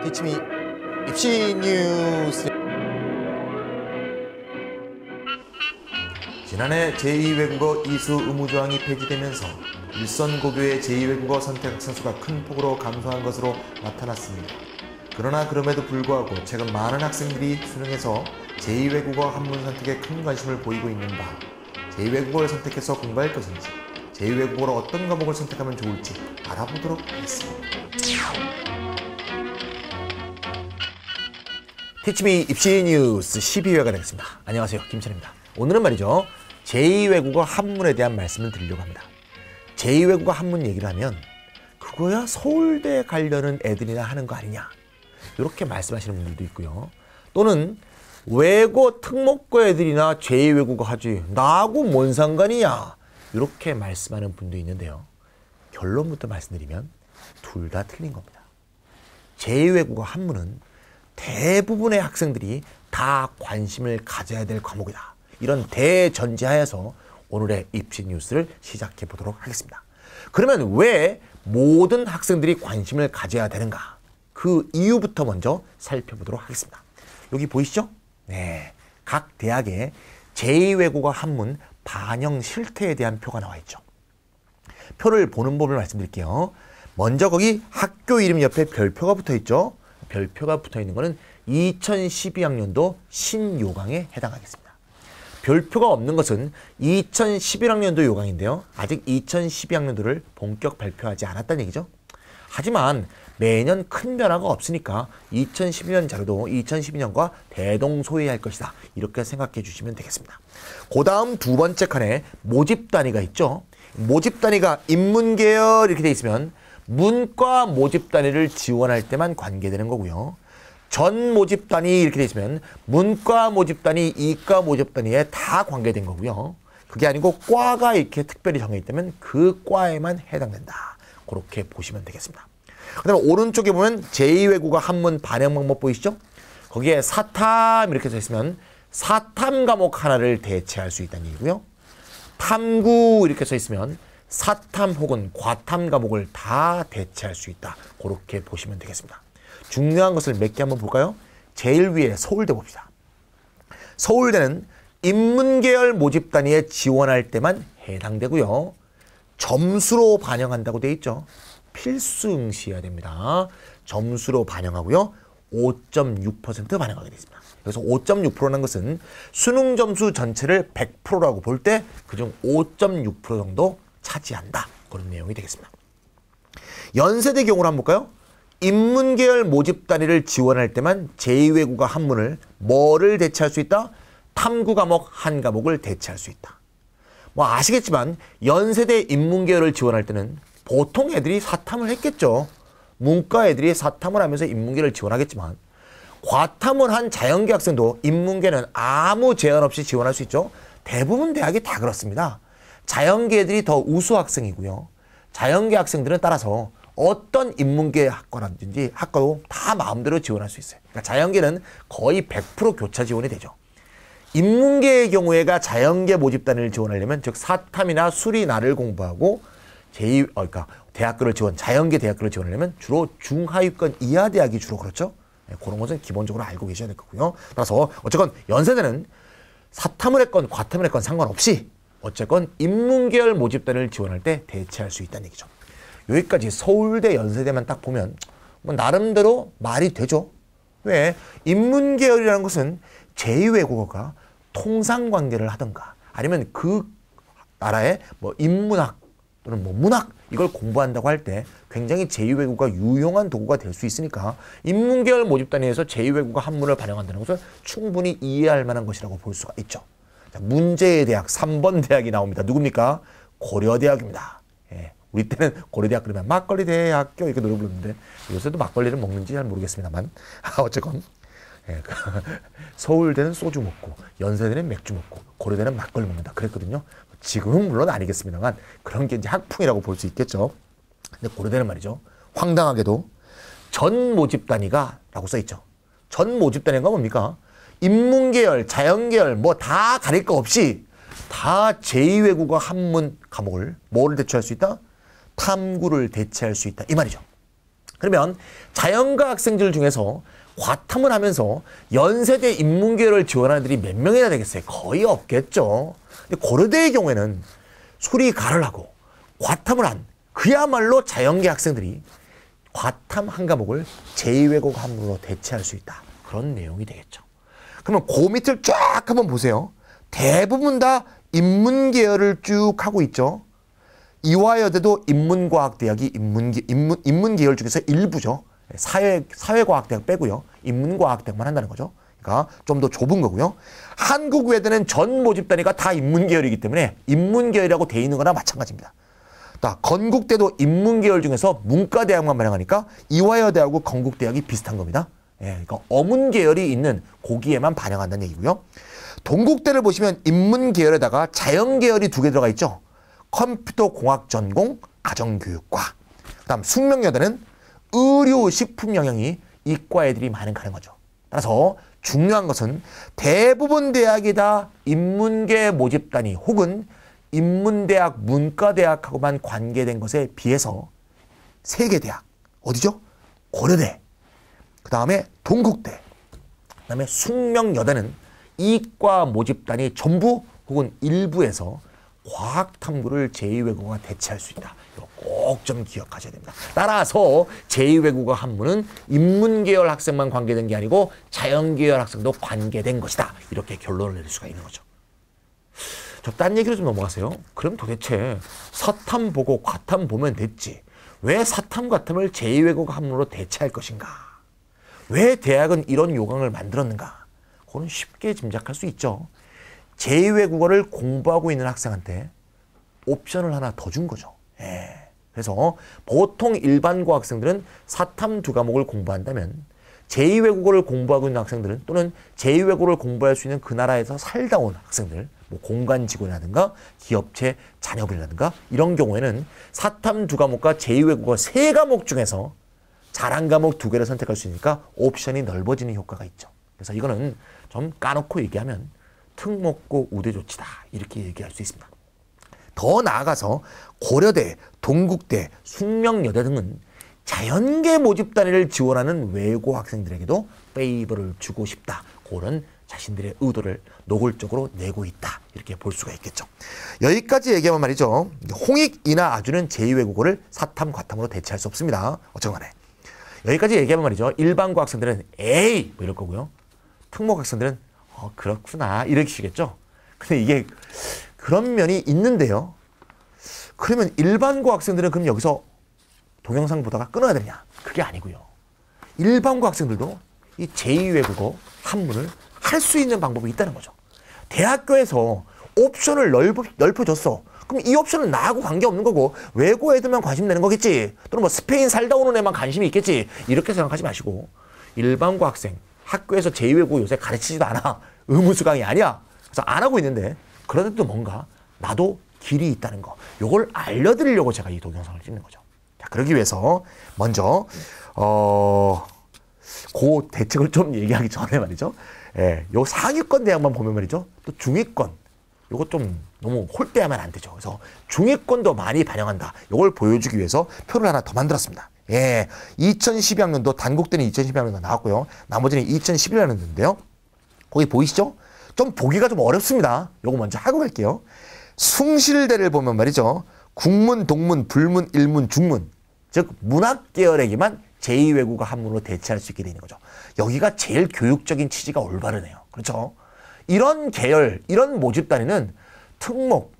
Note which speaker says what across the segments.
Speaker 1: 이치미 입시 뉴스. 지난해 제2외국어 이수 의무 조항이 폐지되면서 일선고교의 제2외국어 선택 학생 수가 큰 폭으로 감소한 것으로 나타났습니다. 그러나 그럼에도 불구하고 최근 많은 학생들이 수능에서 제2외국어 한문 선택에 큰 관심을 보이고 있는 바, 제2외국어를 선택해서 공부할 것인지, 제2외국어로 어떤 과목을 선택하면 좋을지 알아보도록 하겠습니다. 티치미 입시 뉴스 12회가 되겠습니다. 안녕하세요, 김찬입니다. 오늘은 말이죠, 제2외국어 한문에 대한 말씀을 드리려고 합니다. 제2외국어 한문 얘기를 하면 그거야 서울대 가려는 애들이나 하는 거 아니냐, 이렇게 말씀하시는 분들도 있고요. 또는 외고 특목고 애들이나 제2외국어 하지 나하고 뭔 상관이냐, 이렇게 말씀하는 분도 있는데요. 결론부터 말씀드리면 둘 다 틀린 겁니다. 제2외국어 한문은 대부분의 학생들이 다 관심을 가져야 될 과목이다, 이런 대전제하에서 오늘의 입시 뉴스를 시작해 보도록 하겠습니다. 그러면 왜 모든 학생들이 관심을 가져야 되는가, 그 이유부터 먼저 살펴보도록 하겠습니다. 여기 보이시죠? 네, 각 대학의 제2외국어 한문 반영 실태에 대한 표가 나와 있죠. 표를 보는 법을 말씀드릴게요. 먼저 거기 학교 이름 옆에 별표가 붙어 있죠. 별표가 붙어 있는 거는 2012학년도 신요강에 해당하겠습니다. 별표가 없는 것은 2011학년도 요강인데요. 아직 2012학년도를 본격 발표하지 않았다는 얘기죠. 하지만 매년 큰 변화가 없으니까 2012년 자료도 2012년과 대동소이할 것이다, 이렇게 생각해 주시면 되겠습니다. 그 다음 두 번째 칸에 모집 단위가 있죠. 모집 단위가 인문계열 이렇게 돼 있으면 문과 모집 단위를 지원할 때만 관계되는 거고요. 전 모집 단위 이렇게 돼 있으면 문과 모집 단위, 이과 모집 단위에 다 관계된 거고요. 그게 아니고 과가 이렇게 특별히 정해 있다면 그 과에만 해당된다, 그렇게 보시면 되겠습니다. 그 다음에 오른쪽에 보면 제2외국어 한문 반영 방법 보이시죠? 거기에 사탐 이렇게 써 있으면 사탐 과목 하나를 대체할 수 있다는 얘기고요. 탐구 이렇게 써 있으면 사탐 혹은 과탐 과목을 다 대체할 수 있다, 그렇게 보시면 되겠습니다. 중요한 것을 몇 개 한번 볼까요? 제일 위에 서울대 봅시다. 서울대는 인문계열 모집 단위에 지원할 때만 해당되고요. 점수로 반영한다고 되어 있죠. 필수 응시해야 됩니다. 점수로 반영하고요. 5.6% 반영하게 되어 있습니다. 그래서 5.6%라는 것은 수능 점수 전체를 100%라고 볼 때 그중 5.6% 정도 차지한다, 그런 내용이 되겠습니다. 연세대 경우를 한번 볼까요? 인문계열 모집 단위를 지원할 때만 제2외국어 한문을 뭐를 대체할 수 있다? 탐구 과목 한 과목을 대체할 수 있다. 뭐 아시겠지만 연세대 인문계열을 지원할 때는 보통 애들이 사탐을 했겠죠. 문과 애들이 사탐을 하면서 인문계를 지원하겠지만 과탐을 한 자연계 학생도 인문계는 아무 제한 없이 지원할 수 있죠. 대부분 대학이 다 그렇습니다. 자연계 애들이 더 우수 학생이고요. 자연계 학생들은 따라서 어떤 인문계 학과라든지 학과도 다 마음대로 지원할 수 있어요. 그러니까 자연계는 거의 100% 교차 지원이 되죠. 인문계의 경우에가 자연계 모집 단위를 지원하려면, 즉 사탐이나 수리나를 공부하고 그러니까 대학교를 자연계 대학교를 지원하려면 주로 중하위권 이하 대학이 주로 그렇죠. 네, 그런 것은 기본적으로 알고 계셔야 될 거고요. 따라서 어쨌건 연세대는 사탐을 했건 과탐을 했건 상관없이 어쨌건 인문계열 모집 단위를 지원할 때 대체할 수 있다는 얘기죠. 여기까지 서울대, 연세대만 딱 보면 뭐 나름대로 말이 되죠. 왜? 인문계열이라는 것은 제2외국어가 통상관계를 하든가 아니면 그 나라의 뭐 인문학 또는 뭐 문학, 이걸 공부한다고 할 때 굉장히 제2외국어가 유용한 도구가 될 수 있으니까 인문계열 모집 단위에서 제2외국어 한문을 반영한다는 것은 충분히 이해할 만한 것이라고 볼 수가 있죠. 자, 문제의 대학 3번 대학이 나옵니다. 누굽니까? 고려대학입니다. 예, 우리 때는 고려대학 그러면 막걸리 대학교 이렇게 노래 불렀는데 요새도 막걸리를 먹는지 잘 모르겠습니다만 어쨌건 예, 서울대는 소주 먹고 연세대는 맥주 먹고 고려대는 막걸리 먹는다 그랬거든요. 지금은 물론 아니겠습니다만 그런 게 이제 학풍이라고 볼 수 있겠죠. 근데 고려대는 말이죠, 황당하게도 전 모집 단위가 라고 써있죠. 전 모집 단위가 뭡니까? 인문계열, 자연계열 뭐 다 가릴 거 없이 다 제2외국어 한문 과목을 뭐를 대체할 수 있다? 탐구를 대체할 수 있다, 이 말이죠. 그러면 자연과 학생들 중에서 과탐을 하면서 연세대 인문계열을 지원하는 애들이 몇 명이나 되겠어요? 거의 없겠죠. 근데 고려대의 경우에는 소리 가를 하고 과탐을 한 그야말로 자연계 학생들이 과탐 한 과목을 제2외국어 한문으로 대체할 수 있다. 그런 내용이 되겠죠. 그러면 그 밑을 쫙 한번 보세요. 대부분 다 인문계열을 쭉 하고 있죠. 이화여대도 인문과학대학이 인문계열 중에서 일부죠. 사회과학대학 빼고요. 인문과학대학만 한다는 거죠. 그러니까 좀 더 좁은 거고요. 한국외대는 전 모집 단위가 다 인문계열이기 때문에 인문계열이라고 돼 있는 거나 마찬가지입니다. 건국대도 인문계열 중에서 문과대학만 반영하니까 이화여대하고 건국대학이 비슷한 겁니다. 그러니까 어문계열이 있는 고기에만 반영한다는 얘기고요. 동국대를 보시면 인문계열에다가 자연계열이 2개 들어가 있죠. 컴퓨터공학 전공, 가정교육과. 그다음 숙명여대는 의료, 식품 영양이 이과 애들이 많은 가는 거죠. 따라서 중요한 것은 대부분 대학이 다 인문계 모집단위 혹은 인문대학, 문과대학하고만 관계된 것에 비해서 3개 대학, 어디죠? 고려대, 그 다음에 동국대, 그 다음에 숙명여대는 이과 모집단위 전부 혹은 일부에서 과학탐구를 제2외국어가 대체할 수 있다. 이거 꼭 좀 기억하셔야 됩니다. 따라서 제2외국어 한문은 인문계열 학생만 관계된 게 아니고 자연계열 학생도 관계된 것이다. 이렇게 결론을 내릴 수가 있는 거죠. 저 딴 얘기로 좀 넘어가세요. 그럼 도대체 사탐 보고 과탐 보면 됐지. 왜 사탐, 과탐을 제2외국어 한문으로 대체할 것인가? 왜 대학은 이런 요강을 만들었는가? 그건 쉽게 짐작할 수 있죠. 제2외국어를 공부하고 있는 학생한테 옵션을 하나 더 준 거죠. 그래서 보통 일반고 학생들은 사탐 2과목을 공부한다면 제2외국어를 공부하고 있는 학생들은 또는 제2외국어를 공부할 수 있는 그 나라에서 살다 온 학생들, 뭐 공간직원이라든가 기업체 자녀분이라든가 이런 경우에는 사탐 2과목과 제2외국어 3과목 중에서 잘한 과목 2개를 선택할 수 있으니까 옵션이 넓어지는 효과가 있죠. 그래서 이거는 좀 까놓고 얘기하면 특목고 우대조치다 이렇게 얘기할 수 있습니다. 더 나아가서 고려대, 동국대, 숙명여대 등은 자연계 모집 단위를 지원하는 외고 학생들에게도 페이버를 주고 싶다. 그런 자신들의 의도를 노골적으로 내고 있다. 이렇게 볼 수가 있겠죠. 여기까지 얘기하면 말이죠. 홍익이나 아주는 제2외국어를 사탐, 과탐으로 대체할 수 없습니다. 어쨌건 간에. 여기까지 얘기하면 말이죠. 일반고 학생들은 에이! 뭐 이럴 거고요. 특목 학생들은 그렇구나. 이러시겠죠. 근데 이게 그런 면이 있는데요. 그러면 일반고 학생들은 그럼 여기서 동영상 보다가 끊어야 되냐? 그게 아니고요. 일반고 학생들도 이 제2외국어 한문을 할 수 있는 방법이 있다는 거죠. 대학교에서 옵션을 넓혀줬어. 그럼 이 옵션은 나하고 관계없는 거고 외고 애들만 관심 내는 거겠지. 또는 뭐 스페인 살다 오는 애만 관심이 있겠지. 이렇게 생각하지 마시고 일반고 학생 학교에서 제2외국어 요새 가르치지도 않아. 의무수강이 아니야. 그래서 안 하고 있는데 그런데도 뭔가 나도 길이 있다는 거. 요걸 알려드리려고 제가 이 동영상을 찍는 거죠. 자, 그러기 위해서 먼저 그 대책을 좀 얘기하기 전에 말이죠. 요 상위권 대학만 보면 말이죠. 또 중위권 요거 좀 너무 홀대하면 안 되죠. 그래서 중위권도 많이 반영한다. 요걸 보여주기 위해서 표를 하나 더 만들었습니다. 2012학년도 단국대는 2012학년도 나왔고요. 나머지는 2011학년도인데요. 거기 보이시죠? 좀 보기가 좀 어렵습니다. 요거 먼저 하고 갈게요. 숭실대를 보면 말이죠. 국문, 동문, 불문, 일문, 중문 즉 문학 계열에게만 제2외국어 한문으로 대체할 수 있게 되는 거죠. 여기가 제일 교육적인 취지가 올바르네요. 그렇죠? 이런 계열, 이런 모집 단위는 특목,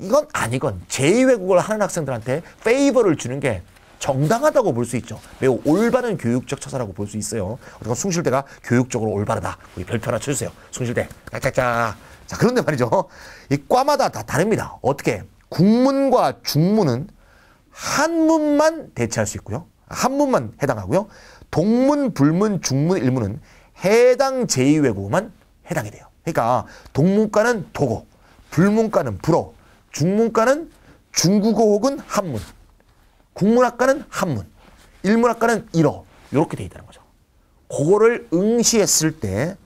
Speaker 1: 이건 아니건 제2외국어를 하는 학생들한테 페이버를 주는 게 정당하다고 볼 수 있죠. 매우 올바른 교육적 처사라고 볼 수 있어요. 어쨌든 숭실대가 교육적으로 올바르다. 우리 별표 하나 쳐주세요. 숭실대. 짝짝짝. 자, 그런데 말이죠. 이 과마다 다 다릅니다. 어떻게? 국문과 중문은 한문만 대체할 수 있고요. 한문만 해당하고요. 동문, 불문, 중문, 일문은 해당 제2외국어만 해당이 돼요. 그러니까 동문과는 도고, 불문과는 불어, 중문과는 중국어 혹은 한문, 국문학과는 한문, 일문학과는 일어 이렇게 돼 있다는 거죠. 그거를 응시했을 때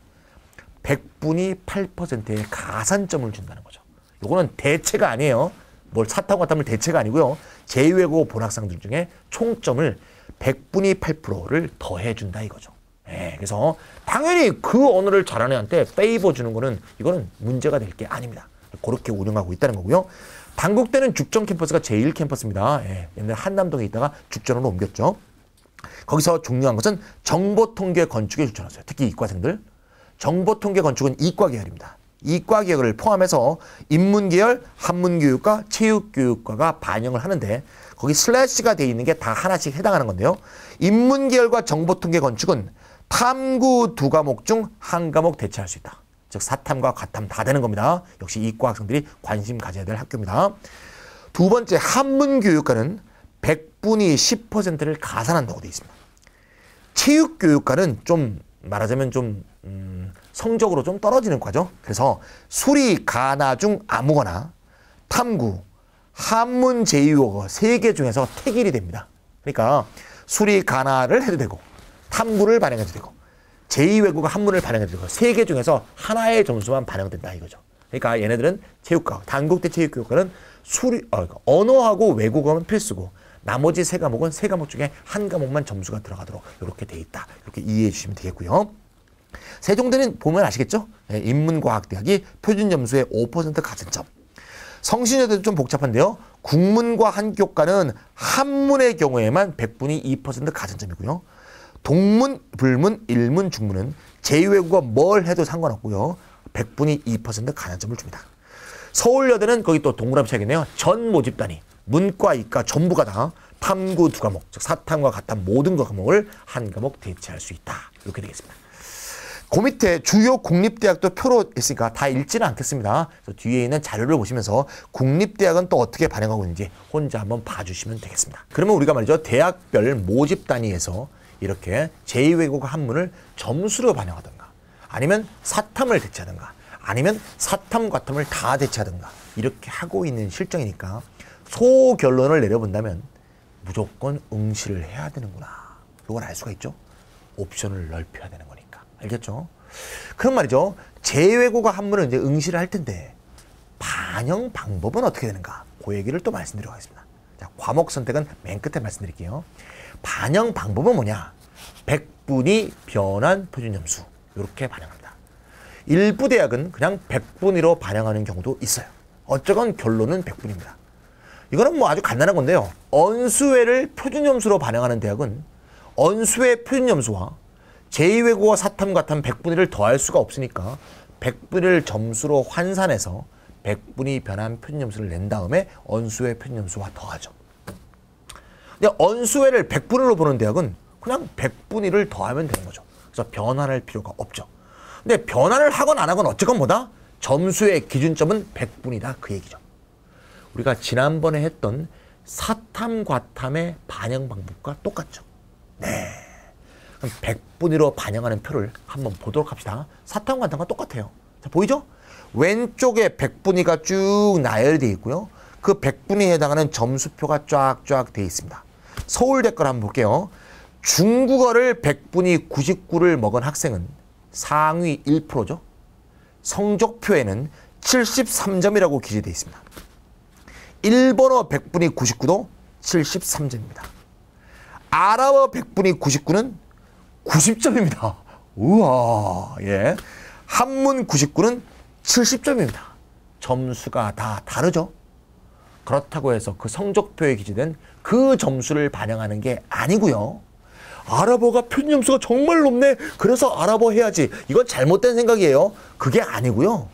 Speaker 1: 100분이 8%의 가산점을 준다는 거죠. 요거는 대체가 아니에요. 뭘 사탐 과탐을 대체가 아니고요. 제2외국어 본학생들 중에 총점을 100분위 8%를 더해준다 이거죠. 예, 그래서 당연히 그 언어를 잘하는 애한테 페이버 주는 거는 이거는 문제가 될 게 아닙니다. 그렇게 운영하고 있다는 거고요. 단국대는 죽전 캠퍼스가 제1캠퍼스입니다. 예, 옛날 한남동에 있다가 죽전으로 옮겼죠. 거기서 중요한 것은 정보통계 건축에 추천하세요. 특히 이과생들. 정보통계 건축은 이과 계열입니다. 이과 계열을 포함해서 인문계열, 한문교육과 체육교육과가 반영을 하는데 거기 슬래시가 되어 있는 게 다 하나씩 해당하는 건데요. 인문계열과 정보통계 건축은 탐구 2과목 중 1과목 대체할 수 있다. 즉 사탐과 과탐 다 되는 겁니다. 역시 이과 학생들이 관심 가져야 될 학교입니다. 두 번째 한문교육과는 100분위 10%를 가산한다고 되어 있습니다. 체육교육과는 좀 말하자면 좀 성적으로 좀 떨어지는 과죠. 그래서 수리, 가나 중 아무거나 탐구, 한문, 제2외국어 3개 중에서 택일이 됩니다. 그러니까 수리, 가나를 해도 되고 탐구를 반영해도 되고 제2외국어 한문을 반영해도 되고 3개 중에서 하나의 점수만 반영된다 이거죠. 그러니까 얘네들은 체육과, 단국대 체육교육과는 언어하고 외국어는 필수고 나머지 3과목은 3과목 중에 1과목만 점수가 들어가도록 이렇게 돼 있다. 이렇게 이해해 주시면 되겠고요. 세종대는 보면 아시겠죠? 네, 인문과학대학이 표준점수의 5% 가산점. 성신여대도 좀 복잡한데요. 국문과 한교과는 한문의 경우에만 100분위 2% 가산점이고요. 동문, 불문, 일문, 중문은 제2외국어 뭘 해도 상관없고요. 100분위 2% 가산점을 줍니다. 서울여대는 거기 또 동그라미 차이겠네요. 전 모집단위, 문과, 이과 전부가 다 탐구 2과목, 즉 사탐과 가탐 모든 과목을 1과목 대체할 수 있다. 이렇게 되겠습니다. 그 밑에 주요 국립대학도 표로 있으니까 다 읽지는 않겠습니다. 그래서 뒤에 있는 자료를 보시면서 국립대학은 또 어떻게 반영하고 있는지 혼자 한번 봐주시면 되겠습니다. 그러면 우리가 말이죠. 대학별 모집 단위에서 이렇게 제2외국어 한문을 점수로 반영하든가 아니면 사탐을 대체하든가 아니면 사탐, 과탐을 다 대체하든가 이렇게 하고 있는 실정이니까 소결론을 내려본다면 무조건 응시를 해야 되는구나. 이걸 알 수가 있죠. 옵션을 넓혀야 되는 거니까. 알겠죠? 그럼 말이죠. 제2외국어 한문을 이제 응시를 할 텐데 반영 방법은 어떻게 되는가? 그 얘기를 또 말씀드리도록 하겠습니다. 자, 과목 선택은 맨 끝에 말씀드릴게요. 반영 방법은 뭐냐? 100분위 변환 표준점수 이렇게 반영합니다. 일부 대학은 그냥 100분위로 반영하는 경우도 있어요. 어쩌건 결론은 100분위입니다. 이거는 뭐 아주 간단한 건데요. 언수회를 표준점수로 반영하는 대학은 언수회 표준점수와 제2외국어 사탐, 과탐 100분위를 더할 수가 없으니까 100분위를 점수로 환산해서 100분위 변환 표준점수를 낸 다음에 언수회 표준점수와 더하죠. 근데 언수회를 100분위로 보는 대학은 그냥 100분위를 더하면 되는 거죠. 그래서 변환할 필요가 없죠. 근데 변환을 하건 안 하건 어쨌건 뭐다? 점수의 기준점은 100분위다 그 얘기죠. 우리가 지난번에 했던 사탐, 과탐의 반영 방법과 똑같죠. 네. 그럼 100분위로 반영하는 표를 한번 보도록 합시다. 사탐, 과탐과 똑같아요. 자, 보이죠? 왼쪽에 100분위가 쭉 나열되어 있고요. 그 100분위에 해당하는 점수표가 쫙쫙 되어 있습니다. 서울대 걸 한번 볼게요. 중국어를 100분위 99를 먹은 학생은 상위 1%죠. 성적표에는 73점이라고 기재되어 있습니다. 일본어 100분위 99도 73점입니다. 아랍어 100분위 99는 90점입니다. 우와, 예. 한문 99는 70점입니다. 점수가 다 다르죠? 그렇다고 해서 그 성적표에 기재된 그 점수를 반영하는 게 아니고요. 아랍어가 표준 점수가 정말 높네. 그래서 아랍어 해야지. 이건 잘못된 생각이에요. 그게 아니고요.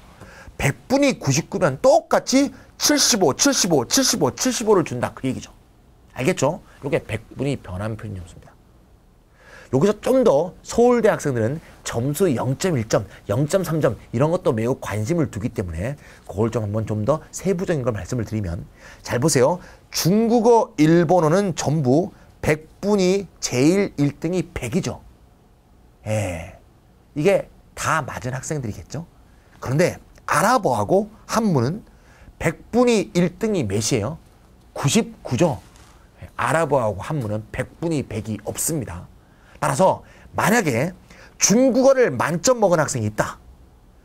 Speaker 1: 100분위 99면 똑같이 75, 75, 75, 75를 준다. 그 얘기죠. 알겠죠? 이게 100분위 변환 표준 점수입니다. 여기서 좀 더 서울대 학생들은 점수 0.1점, 0.3점 이런 것도 매우 관심을 두기 때문에 그걸 좀 한번 좀 더 세부적인 걸 말씀을 드리면 잘 보세요. 중국어, 일본어는 전부 100분위 제일 1등이 100이죠. 예, 이게 다 맞은 학생들이겠죠. 그런데 아랍어하고 한문은 100분위 1등이 몇이에요? 99죠. 아랍어하고 한문은 100분위 100이 없습니다. 따라서 만약에 중국어를 만점 먹은 학생이 있다.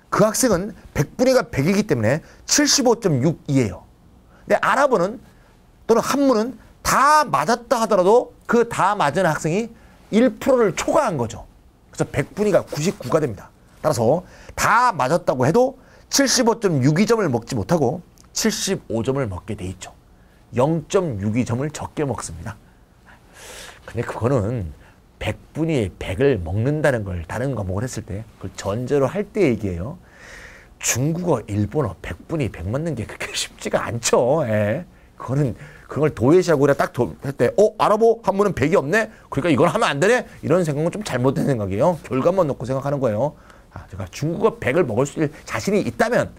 Speaker 1: 그 학생은 100분위가 100이기 때문에 75.62예요. 근데 아랍어는 또는 한문은 다 맞았다 하더라도 그 다 맞은 학생이 1%를 초과한 거죠. 그래서 100분위가 99가 됩니다. 따라서 다 맞았다고 해도 75.62점을 먹지 못하고 75점을 먹게 돼 있죠. 0.62점을 적게 먹습니다. 근데 그거는 100분위에 100을 먹는다는 걸 다른 과목을 했을 때 그걸 전제로 할 때 얘기예요. 중국어, 일본어 100분위 100 맞는 게 그렇게 쉽지가 않죠. 예. 그걸 도외시하고 그냥 딱 할 때 아랍어 한문은 100이 없네? 그러니까 이걸 하면 안 되네? 이런 생각은 좀 잘못된 생각이에요. 결과만 놓고 생각하는 거예요. 제가 중국어 100을 먹을 수 있을 자신이 있다면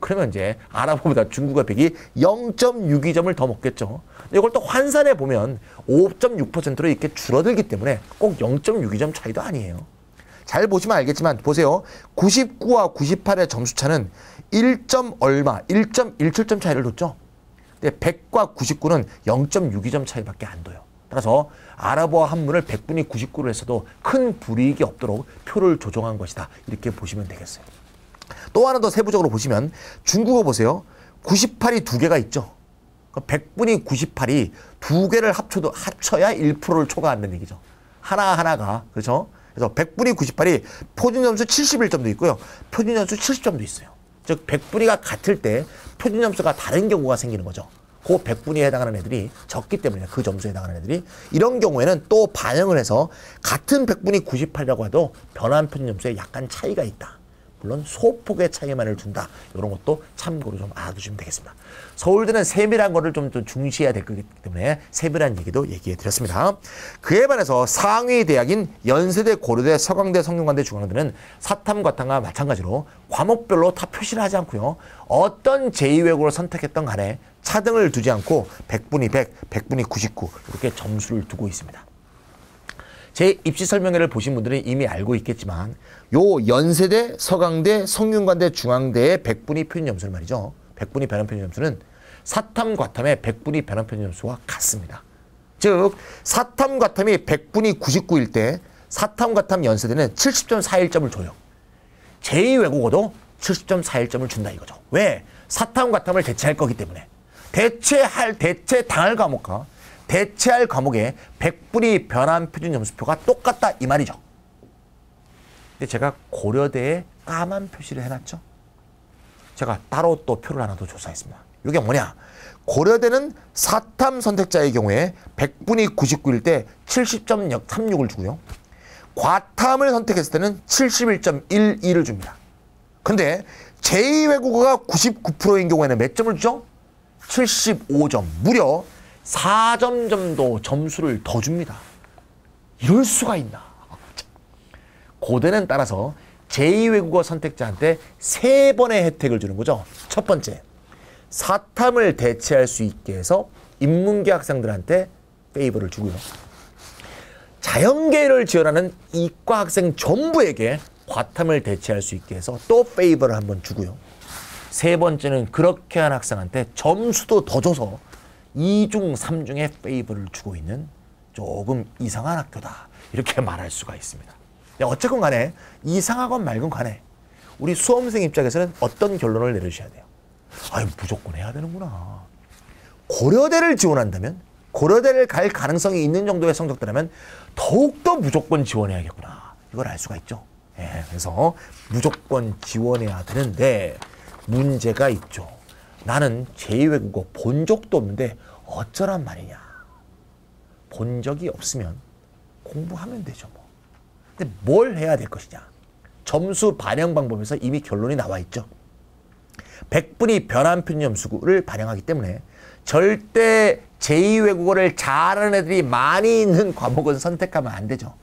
Speaker 1: 그러면 이제 아랍어보다 중국어 100이 0.62점을 더 먹겠죠. 이걸 또 환산해 보면 5.6%로 이렇게 줄어들기 때문에 꼭 0.62점 차이도 아니에요. 잘 보시면 알겠지만 보세요. 99와 98의 점수 차는 1.17점 차이를 뒀죠. 근데 100과 99는 0.62점 차이밖에 안 둬요. 따라서 아랍어 한문을 100분위 99로 했어도 큰 불이익이 없도록 표를 조정한 것이다. 이렇게 보시면 되겠어요. 또 하나 더 세부적으로 보시면 중국어 보세요. 98이 두 개가 있죠. 100분위 98이 두 개를 합쳐야 1%를 초과한다는 얘기죠. 하나하나가. 그렇죠? 그래서 100분위 98이 표준점수 71점도 있고요. 표준점수 70점도 있어요. 즉 100분위가 같을 때 표준점수가 다른 경우가 생기는 거죠. 그 100분위에 해당하는 애들이 적기 때문에 그 점수에 해당하는 애들이 이런 경우에는 또 반영을 해서 같은 100분위 98이라고 해도 변환 표준점수에 약간 차이가 있다. 물론 소폭의 차이만을 둔다. 이런 것도 참고로 좀 알아두시면 되겠습니다. 서울대는 세밀한 거를 좀 중시해야 될 거기 때문에 세밀한 얘기도 얘기해 드렸습니다. 그에 반해서 상위 대학인 연세대, 고려대, 서강대, 성균관대, 중앙대는 사탐, 과탐과 마찬가지로 과목별로 다 표시를 하지 않고요. 어떤 제2외국어를 선택했던 간에 차등을 두지 않고 100분위 100, 100분위 99 이렇게 점수를 두고 있습니다. 제 입시 설명회를 보신 분들은 이미 알고 있겠지만 요 연세대, 서강대, 성균관대, 중앙대의 100분위 표준 점수는 말이죠. 100분위 변환 표준 점수는 사탐, 과탐의 100분위 변환 표준 점수와 같습니다. 즉 사탐, 과탐이 100분위 99일 때 사탐, 과탐, 연세대는 70.41점을 줘요. 제2외국어도 70.41점을 준다 이거죠. 왜? 사탐, 과탐을 대체할 거기 때문에. 대체당할 과목과 대체할 과목의 100분위 변환 표준 점수표가 똑같다 이 말이죠. 근데 제가 고려대에 까만 표시를 해놨죠. 제가 따로 또 표를 하나 더 조사했습니다. 이게 뭐냐? 고려대는 사탐 선택자의 경우에 100분위 99일 때 70.36을 주고요. 과탐을 선택했을 때는 71.12를 줍니다. 근데 제2외국어가 99%인 경우에는 몇 점을 주죠? 75점. 무려 4점 정도 점수를 더 줍니다. 이럴 수가 있나. 고대는 따라서 제2외국어 선택자한테 3번의 혜택을 주는 거죠. 첫 번째, 사탐을 대체할 수 있게 해서 인문계 학생들한테 페이버를 주고요. 자연계를 지원하는 이과 학생 전부에게 과탐을 대체할 수 있게 해서 또 페이버를 한번 주고요. 세 번째는 그렇게 한 학생한테 점수도 더 줘서 2중, 3중에 페이버를 주고 있는 조금 이상한 학교다. 이렇게 말할 수가 있습니다. 어쨌건 간에 이상하건 말건 간에 우리 수험생 입장에서는 어떤 결론을 내려주셔야 돼요? 아유, 무조건 해야 되는구나. 고려대를 지원한다면, 고려대를 갈 가능성이 있는 정도의 성적대라면 더욱더 무조건 지원해야겠구나. 이걸 알 수가 있죠. 예, 그래서 무조건 지원해야 되는데 문제가 있죠. 나는 제2외국어 본 적도 없는데 어쩌란 말이냐. 본 적이 없으면 공부하면 되죠. 뭐. 근데 뭘 해야 될 것이냐. 점수 반영 방법에서 이미 결론이 나와 있죠. 100분위 변환 표준 점수를 반영하기 때문에 절대 제2외국어를 잘하는 애들이 많이 있는 과목은 선택하면 안 되죠.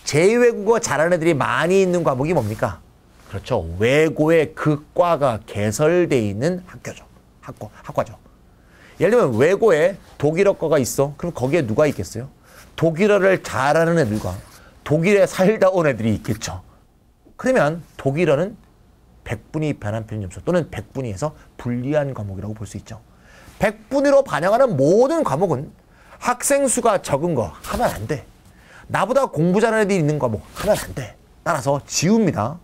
Speaker 1: 제2외국어 잘하는 애들이 많이 있는 과목이 뭡니까? 그렇죠. 외고의 그 과가 개설되어 있는 학교죠. 학과죠. 예를 들면 외고에 독일어과가 있어. 그럼 거기에 누가 있겠어요? 독일어를 잘하는 애들과 독일에 살다 온 애들이 있겠죠. 그러면 독일어는 100분위 변환 표준 점수 또는 100분위에서 불리한 과목이라고 볼 수 있죠. 100분위로 반영하는 모든 과목은 학생 수가 적은 거 하면 안 돼. 나보다 공부 잘하는 애들이 있는 과목 하면 안 돼. 따라서 지웁니다.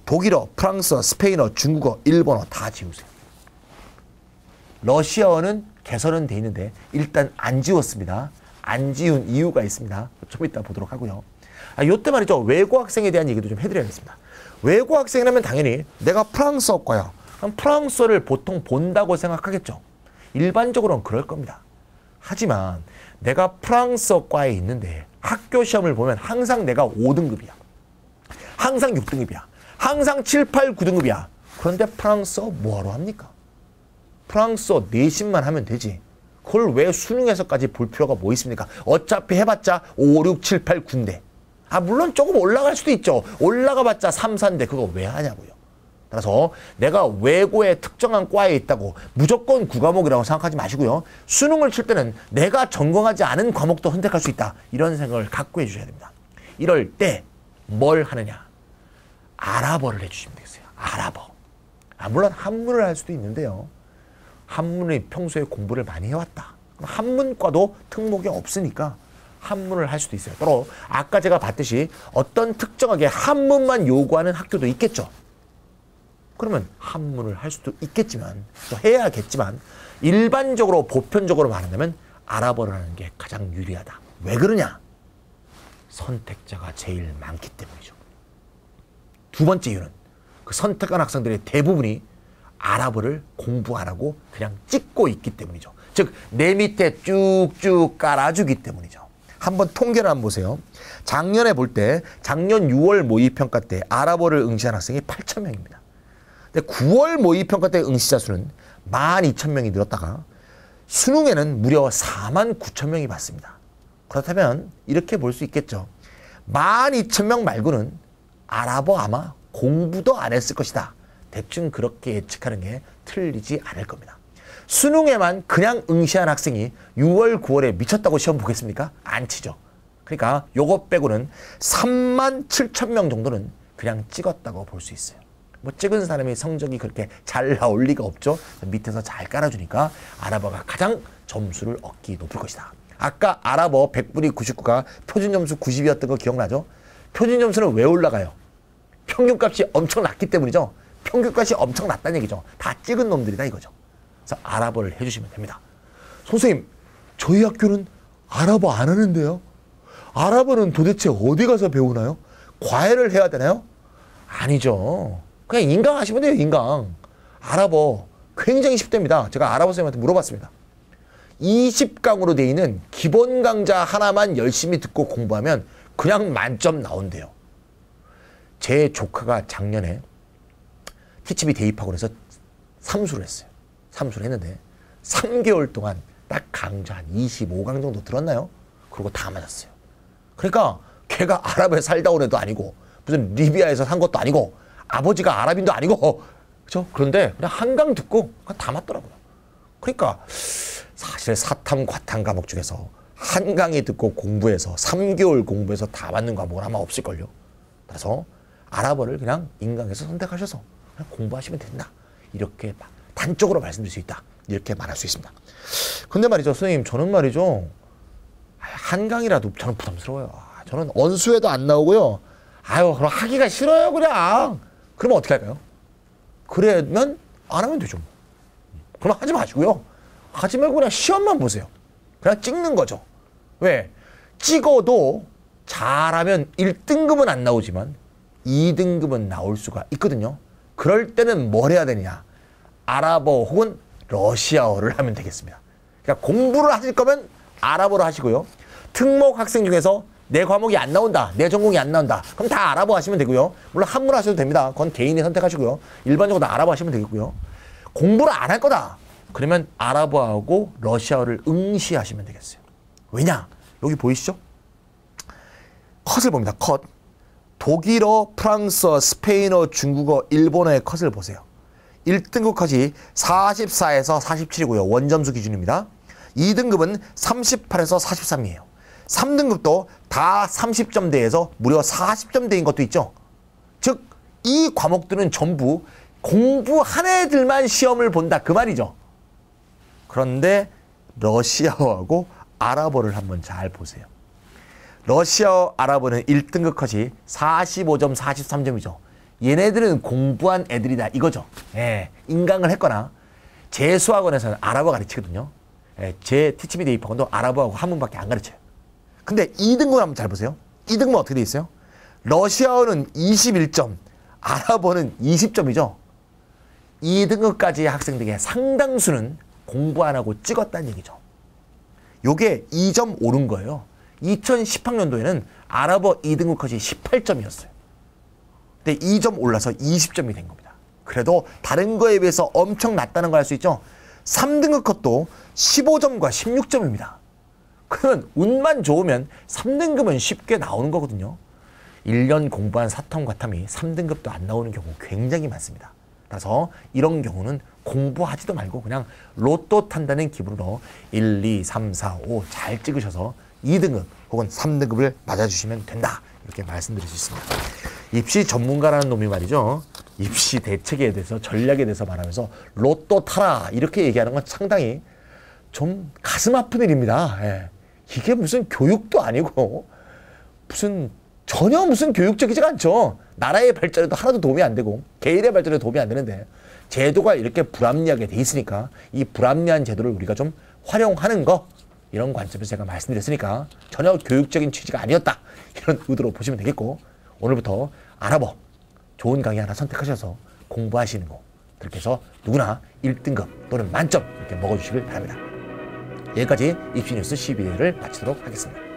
Speaker 1: 독일어, 프랑스어, 스페인어, 중국어, 일본어 다 지우세요. 러시아어는 개설은 돼 있는데 일단 안 지웠습니다. 안 지운 이유가 있습니다. 좀 이따 보도록 하고요. 요때 말이죠. 외고 학생에 대한 얘기도 좀 해드려야겠습니다. 외고 학생이라면 당연히 내가 프랑스어과야. 그럼 프랑스어를 보통 본다고 생각하겠죠. 일반적으로는 그럴 겁니다. 하지만 내가 프랑스어과에 있는데 학교 시험을 보면 항상 내가 5등급이야. 항상 6등급이야. 항상 7, 8, 9등급이야. 그런데 프랑스어 뭐하러 합니까? 프랑스어 내신만 하면 되지. 그걸 왜 수능에서까지 볼 필요가 뭐 있습니까? 어차피 해봤자 5, 6, 7, 8, 9인데. 물론 조금 올라갈 수도 있죠. 올라가봤자 3, 4인데 그거 왜 하냐고요. 따라서 내가 외고의 특정한 과에 있다고 무조건 9과목이라고 생각하지 마시고요. 수능을 칠 때는 내가 전공하지 않은 과목도 선택할 수 있다. 이런 생각을 갖고 해주셔야 됩니다. 이럴 때 뭘 하느냐. 아랍어를 해주시면 되겠어요. 아랍어. 물론 한문을 할 수도 있는데요. 한문이 평소에 공부를 많이 해왔다. 한문과도 특목이 없으니까 한문을 할 수도 있어요. 또 아까 제가 봤듯이 어떤 특정하게 한문만 요구하는 학교도 있겠죠. 그러면 한문을 할 수도 있겠지만 또 해야겠지만 일반적으로 보편적으로 말한다면 아랍어를 하는 게 가장 유리하다. 왜 그러냐? 선택자가 제일 많기 때문이죠. 두 번째 이유는 그 선택한 학생들의 대부분이 아랍어를 공부 안 하고 그냥 찍고 있기 때문이죠. 즉 내 밑에 쭉쭉 깔아주기 때문이죠. 한번 통계를 한번 보세요. 작년에 볼 때 작년 6월 모의평가 때 아랍어를 응시한 학생이 8,000명입니다. 근데 9월 모의평가 때 응시자 수는 12,000명이 늘었다가 수능에는 무려 49,000명이 봤습니다. 그렇다면 이렇게 볼 수 있겠죠. 12,000명 말고는 아랍어 아마 공부도 안 했을 것이다. 대충 그렇게 예측하는 게 틀리지 않을 겁니다. 수능에만 그냥 응시한 학생이 6월, 9월에 미쳤다고 시험 보겠습니까? 안 치죠. 그러니까 요거 빼고는 37,000명 정도는 그냥 찍었다고 볼 수 있어요. 찍은 사람이 성적이 그렇게 잘 나올 리가 없죠. 밑에서 잘 깔아주니까 아랍어가 가장 점수를 얻기 높을 것이다. 아까 아랍어 100분이 99가 표준 점수 90이었던 거 기억나죠? 표준 점수는 왜 올라가요? 평균값이 엄청 낮기 때문이죠. 평균값이 엄청 낮다는 얘기죠. 다 찍은 놈들이다 이거죠. 그래서 아랍어를 해주시면 됩니다. 선생님, 저희 학교는 아랍어 안 하는데요? 아랍어는 도대체 어디 가서 배우나요? 과외를 해야 되나요? 아니죠. 그냥 인강 하시면 돼요, 인강. 아랍어 굉장히 쉽답니다. 제가 아랍어 선생님한테 물어봤습니다. 20강으로 돼 있는 기본 강좌 하나만 열심히 듣고 공부하면 그냥 만점 나온대요. 제 조카가 작년에 티치비 대입학원에서 삼수를 했어요. 삼수를 했는데 3개월 동안 딱 강좌 한 25강 정도 들었나요? 그리고 다 맞았어요. 그러니까 걔가 아랍에 살다 온 애도 아니고 무슨 리비아에서 산 것도 아니고 아버지가 아랍인도 아니고 그렇죠? 그런데 그냥 한강 듣고 다 맞더라고요. 그러니까 사실 사탐, 과탐 과목 중에서 한 강의 듣고 공부해서 3개월 공부해서 다 맞는 과목은 아마 없을걸요. 그래서 아랍어를 그냥 인강에서 선택하셔서 그냥 공부하시면 된다. 이렇게 단적으로 말씀드릴 수 있다. 이렇게 말할 수 있습니다. 근데 말이죠, 선생님, 저는 말이죠, 한강이라도 저는 부담스러워요. 저는 언수에도 안 나오고요. 그럼 하기가 싫어요, 그냥. 그러면 어떻게 할까요? 그러면 안 하면 되죠. 그럼 하지 마시고요. 하지 말고 그냥 시험만 보세요. 그냥 찍는 거죠. 왜? 찍어도 잘하면 1등급은 안 나오지만 2등급은 나올 수가 있거든요. 그럴 때는 뭘 해야 되느냐? 아랍어 혹은 러시아어를 하면 되겠습니다. 그러니까 공부를 하실 거면 아랍어로 하시고요. 특목 학생 중에서 내 과목이 안 나온다, 내 전공이 안 나온다, 그럼 다 아랍어 하시면 되고요. 물론 한문 하셔도 됩니다. 그건 개인이 선택하시고요. 일반적으로 다 아랍어 하시면 되겠고요. 공부를 안 할 거다, 그러면 아랍어하고 러시아어를 응시하시면 되겠어요. 왜냐? 여기 보이시죠? 컷을 봅니다. 컷. 독일어, 프랑스어, 스페인어, 중국어, 일본어의 컷을 보세요. 1등급 컷이 44에서 47이고요. 원점수 기준입니다. 2등급은 38에서 43이에요. 3등급도 다 30점대에서 무려 40점대인 것도 있죠. 즉, 이 과목들은 전부 공부한 애들만 시험을 본다, 그 말이죠. 그런데 러시아어하고 아랍어를 한번 잘 보세요. 러시아어, 아랍어는 1등급 컷이 45점, 43점이죠. 얘네들은 공부한 애들이다, 이거죠. 예, 인강을 했거나 재수학원에서는 아랍어 가르치거든요. 제 티치미 대입학원도 아랍어하고 한문밖에 안 가르쳐요. 근데 2등급 한번 잘 보세요. 2등급은 어떻게 돼 있어요? 러시아어는 21점, 아랍어는 20점이죠. 2등급까지의 학생들의 상당수는 공부 안 하고 찍었다는 얘기죠. 요게 2점 오른 거예요. 2010학년도에는 아랍어 2등급 컷이 18점이었어요. 근데 2점 올라서 20점이 된 겁니다. 그래도 다른 거에 비해서 엄청 낮다는 걸 알 수 있죠. 3등급 컷도 15점과 16점입니다. 그러면 운만 좋으면 3등급은 쉽게 나오는 거거든요. 1년 공부한 사탐 과탐이 3등급도 안 나오는 경우 굉장히 많습니다. 따라서 이런 경우는 공부하지도 말고 그냥 로또 탄다는 기분으로 1, 2, 3, 4, 5 잘 찍으셔서 2등급 혹은 3등급을 맞아주시면 된다. 이렇게 말씀드릴 수 있습니다. 입시 전문가라는 놈이 말이죠. 입시 대책에 대해서 전략에 대해서 말하면서 로또 타라 이렇게 얘기하는 건 상당히 좀 가슴 아픈 일입니다. 예. 이게 무슨 교육도 아니고 전혀 무슨 교육적이지가 않죠. 나라의 발전에도 하나도 도움이 안 되고 개인의 발전에도 도움이 안 되는데 제도가 이렇게 불합리하게 돼 있으니까 이 불합리한 제도를 우리가 좀 활용하는 거 이런 관점에서 제가 말씀드렸으니까 전혀 교육적인 취지가 아니었다. 이런 의도로 보시면 되겠고 오늘부터 아랍어 좋은 강의 하나 선택하셔서 공부하시는 거 그렇게 해서 누구나 1등급 또는 만점 이렇게 먹어주시길 바랍니다. 여기까지 입시뉴스 12회를 마치도록 하겠습니다.